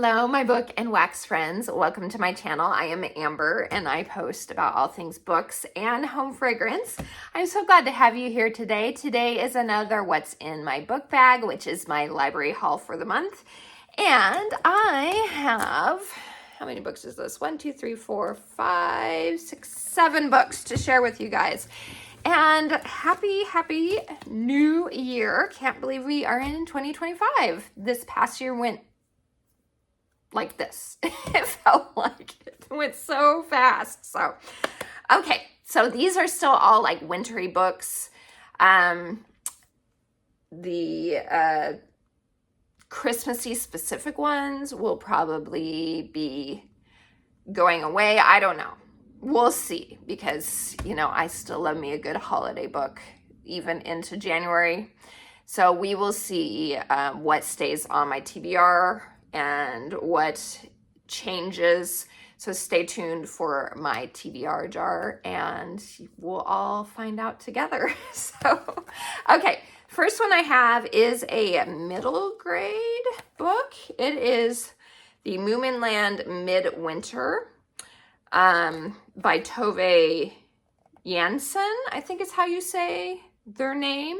Hello, my book and wax friends. Welcome to my channel. I am Amber and I post about all things books and home fragrance. I'm so glad to have you here today. Today is another What's in My Book Bag, which is my library haul for the month. And I have, how many books is this? 1, 2, 3, 4, 5, 6, 7 books to share with you guys. And happy new year. Can't believe we are in 2025. This past year went like this. It felt like it went so fast. So, okay. So these are still all like wintry books. The Christmassy specific ones will probably be going away. I don't know. We'll see, because, you know, I still love me a good holiday book even into January. So we will see what stays on my TBR and what changes. So stay tuned for my TBR jar and we'll all find out together. So, okay. First one I have is a middle grade book. It is the Moominland Midwinter by Tove Jansson, I think is how you say their name.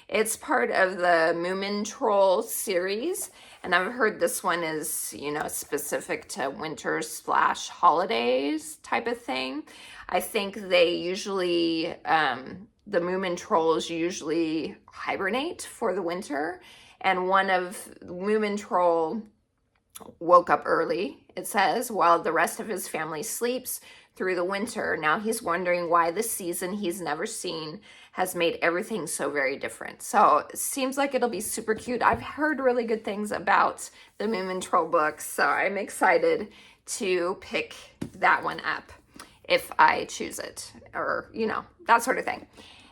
It's part of the Moomin Troll series, and I've heard this one is, you know, specific to winter / holidays type of thing. I think they usually, the Moomin Trolls usually hibernate for the winter, and one of the Moomin Troll woke up early, it says, while the rest of his family sleeps through the winter. Now he's wondering why the season he's never seen has made everything so very different. So it seems like it'll be super cute. I've heard really good things about the Moomin Troll books, so I'm excited to pick that one up if I choose it, or, you know, that sort of thing.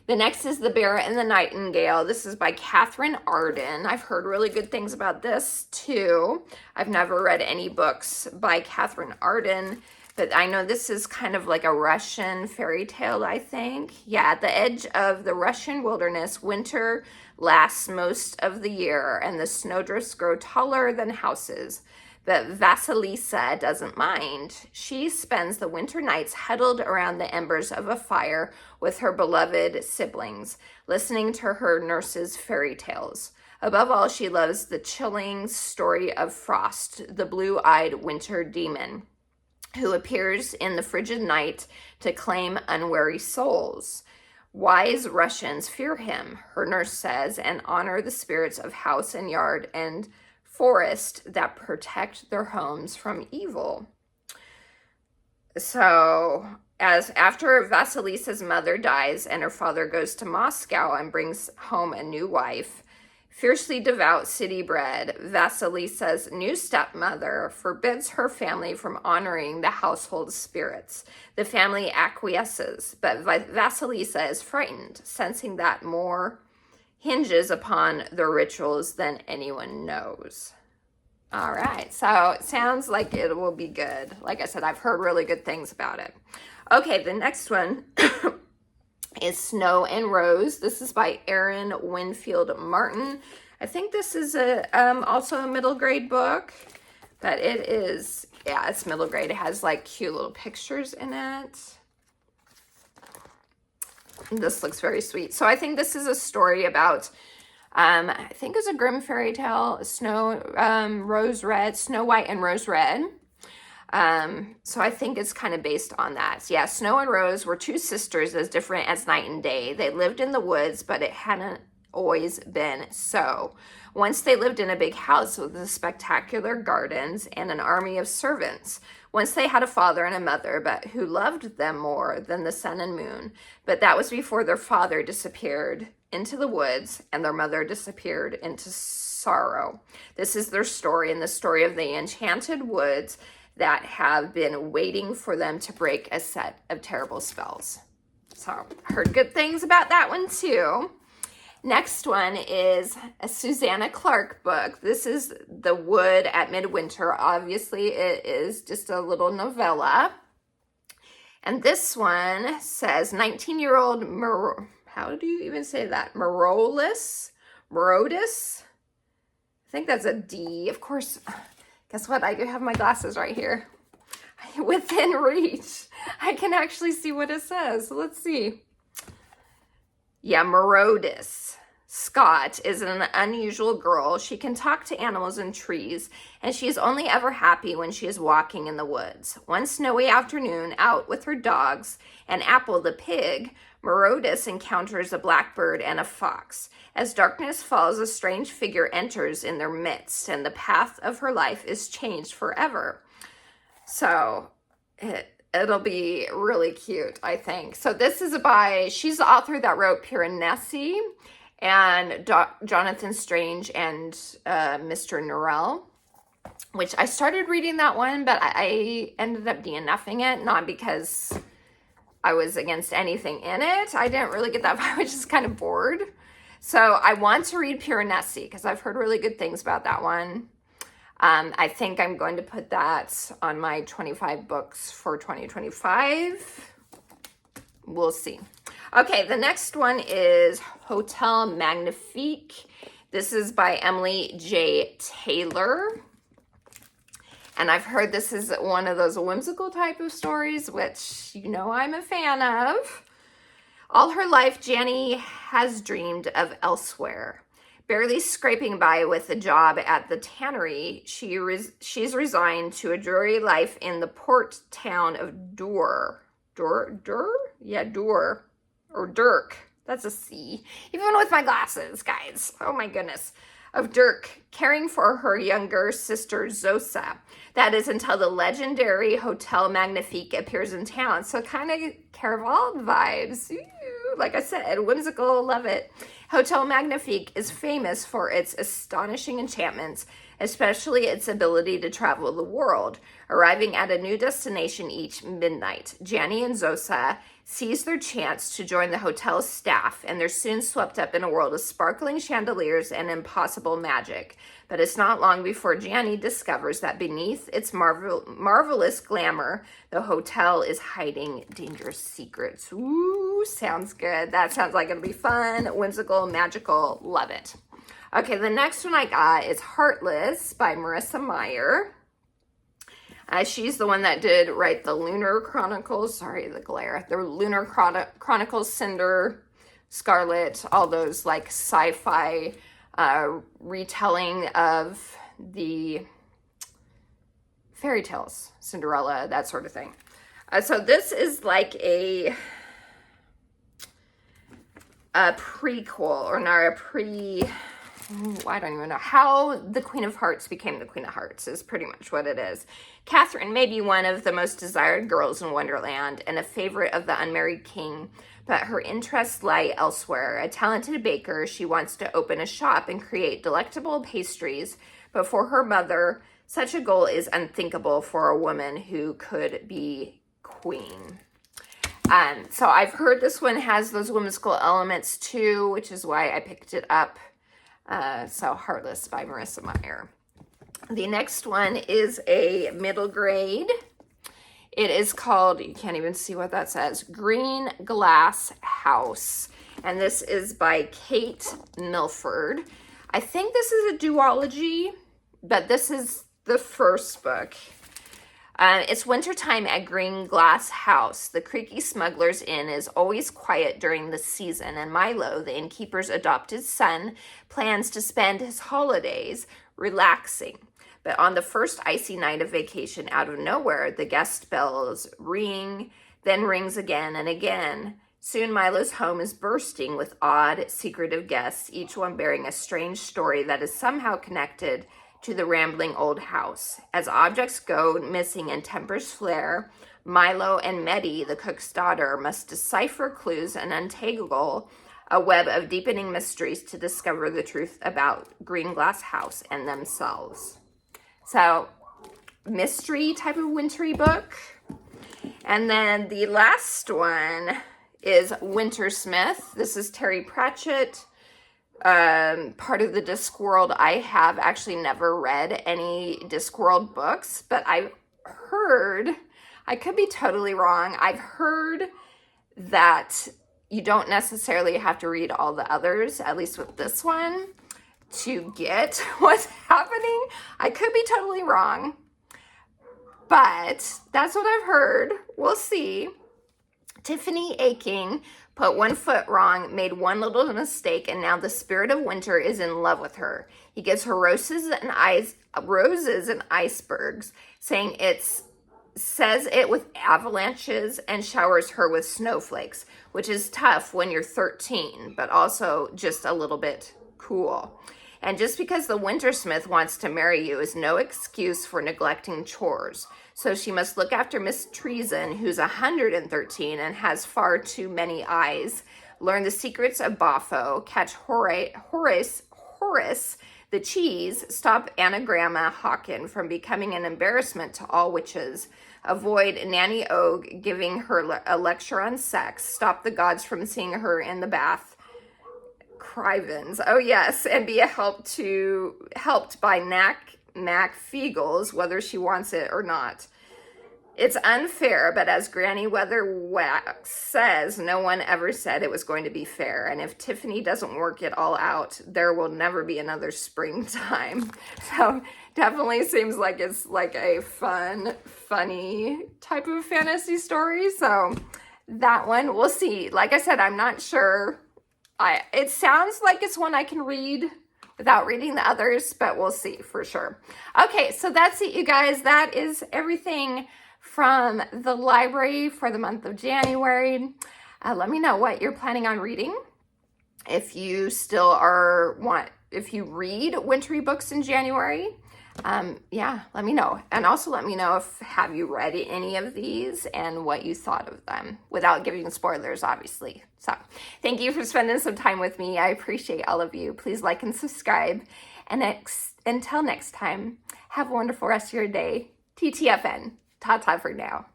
The next is The Bear and the Nightingale. This is by Catherine Arden. I've heard really good things about this too. I've never read any books by Catherine Arden, but I know this is kind of like a Russian fairy tale, I think. Yeah, at the edge of the Russian wilderness, winter lasts most of the year and the snowdrifts grow taller than houses. But Vasilisa doesn't mind. She spends the winter nights huddled around the embers of a fire with her beloved siblings, listening to her nurse's fairy tales. Above all, she loves the chilling story of Frost, the blue-eyed winter demon, who appears in the frigid night to claim unwary souls. Wise Russians fear him, her nurse says, and honor the spirits of house and yard and forest that protect their homes from evil. So, as after Vasilisa's mother dies and her father goes to Moscow and brings home a new wife, fiercely devout city-bred Vasilisa's new stepmother forbids her family from honoring the household spirits. The family acquiesces, but Vasilisa is frightened, sensing that more hinges upon the rituals than anyone knows. All right, so it sounds like it will be good. Like I said, I've heard really good things about it. Okay, the next one is Snow and Rose. This is by Erin Winfield Martin. I think this is also a middle grade book, but it is, yeah, it's middle grade. It has like cute little pictures in it. This looks very sweet. So I think this is a story about, I think it's a Grimm fairy tale, Snow White and Rose Red. So I think it's kind of based on that. So yeah, Snow and Rose were two sisters as different as night and day. They lived in the woods, but it hadn't always been so. Once they lived in a big house with spectacular gardens and an army of servants. Once they had a father and a mother, but who loved them more than the sun and moon. But that was before their father disappeared into the woods and their mother disappeared into sorrow. This is their story, and the story of the enchanted woods that have been waiting for them to break a set of terrible spells. So, heard good things about that one too. Next one is a Susanna Clark book. This is The Wood at Midwinter. Obviously, it is just a little novella. And this one says 19-year-old, how do you even say that? Merodis? I think that's a D. Of course, Guess what? I do have my glasses right here. Within reach. I can actually see what it says. Let's see. Yeah, Merodis Scott is an unusual girl. She can talk to animals and trees, and she is only ever happy when she is walking in the woods. One snowy afternoon, out with her dogs and Apple the pig, Merodis encounters a blackbird and a fox. As darkness falls, a strange figure enters in their midst, and the path of her life is changed forever. So it'll be really cute, I think. So this is she's the author that wrote Piranesi and Jonathan Strange and Mr. Norrell, which I started reading that one, but I ended up DNFing it, not because I was against anything in it. I didn't really get that vibe. I was just kind of bored. So I want to read Piranesi because I've heard really good things about that one. I think I'm going to put that on my 25 books for 2025. We'll see. Okay, the next one is Hotel Magnifique. This is by Emily J. Taylor. And I've heard this is one of those whimsical type of stories, which you know I'm a fan of. All her life, Janny has dreamed of elsewhere. Barely scraping by with a job at the tannery, she's resigned to a dreary life in the port town of Dur. Yeah, Dur. Or Dirk. That's a C. Even with my glasses, guys. Oh my goodness. Of Dirk, caring for her younger sister Zosa. That is until the legendary Hotel Magnifique appears in town. So kind of Caraval vibes. Ooh, like I said, whimsical, love it. Hotel Magnifique is famous for its astonishing enchantments, especially its ability to travel the world, arriving at a new destination each midnight. Janny and Zosa seize their chance to join the hotel's staff, and they're soon swept up in a world of sparkling chandeliers and impossible magic. But it's not long before Janny discovers that beneath its marvelous glamour, the hotel is hiding dangerous secrets. Ooh, sounds good. That sounds like it'll be fun, whimsical, magical. Love it. Okay, the next one I got is Heartless by Marissa Meyer. She's the one that did write the Lunar Chronicles. Sorry, the glare. The Lunar Chronicles, Cinder, Scarlet, all those like sci-fi retelling of the fairy tales, Cinderella, that sort of thing. So this is like a prequel, or not a I don't even know. How the Queen of Hearts became the Queen of Hearts is pretty much what it is. Catherine may be one of the most desired girls in Wonderland and a favorite of the unmarried king, but her interests lie elsewhere. A talented baker, she wants to open a shop and create delectable pastries, but for her mother, such a goal is unthinkable for a woman who could be queen. So I've heard this one has those whimsical elements too, which is why I picked it up. So Heartless by Marissa Meyer. The next one is a middle grade. It is called, you can't even see what that says, Green Glass House. And this is by Kate Milford. I think this is a duology, but this is the first book. It's wintertime at Green Glass House. The creaky smuggler's inn is always quiet during the season, and Milo, the innkeeper's adopted son, plans to spend his holidays relaxing. But on the first icy night of vacation, out of nowhere, the guest bells ring, then rings again and again. Soon Milo's home is bursting with odd, secretive guests, each one bearing a strange story that is somehow connected to the rambling old house. As objects go missing and tempers flare, Milo and Meddy, the cook's daughter, must decipher clues and untangle a web of deepening mysteries to discover the truth about Green Glass House and themselves. So, mystery type of wintry book. And then the last one is Wintersmith. This is Terry Pratchett. Part of the Discworld. I have actually never read any Discworld books, but I've heard, I could be totally wrong, I've heard that you don't necessarily have to read all the others, at least with this one, to get what's happening. I could be totally wrong, but that's what I've heard. We'll see. Tiffany Aching put one foot wrong, made one little mistake, and now the spirit of winter is in love with her. He gives her roses and icebergs, saying says it with avalanches and showers her with snowflakes, which is tough when you're 13, but also just a little bit cool. And just because the wintersmith wants to marry you is no excuse for neglecting chores. So she must look after Miss Treason, who's 113 and has far too many eyes, learn the secrets of Boffo, catch Horace the cheese, stop Anagramma Hawken from becoming an embarrassment to all witches, avoid Nanny Og giving her a lecture on sex, stop the gods from seeing her in the bath, Crivens, oh yes, and be helped by Mac Feagles, whether she wants it or not. It's unfair, but as Granny Weatherwax says, no one ever said it was going to be fair. And if Tiffany doesn't work it all out, there will never be another springtime. So definitely seems like it's like a funny type of fantasy story. So that one, we'll see. Like I said, I'm not sure. It sounds like it's one I can read without reading the others, but we'll see for sure. Okay, so that's it, you guys. That is everything from the library for the month of January. Let me know what you're planning on reading. If you still if you read wintry books in January, yeah, let me know. And also let me know have you read any of these and what you thought of them without giving spoilers, obviously. So thank you for spending some time with me. I appreciate all of you. Please like and subscribe. And until next time, have a wonderful rest of your day. TTFN. Ta-ta for now.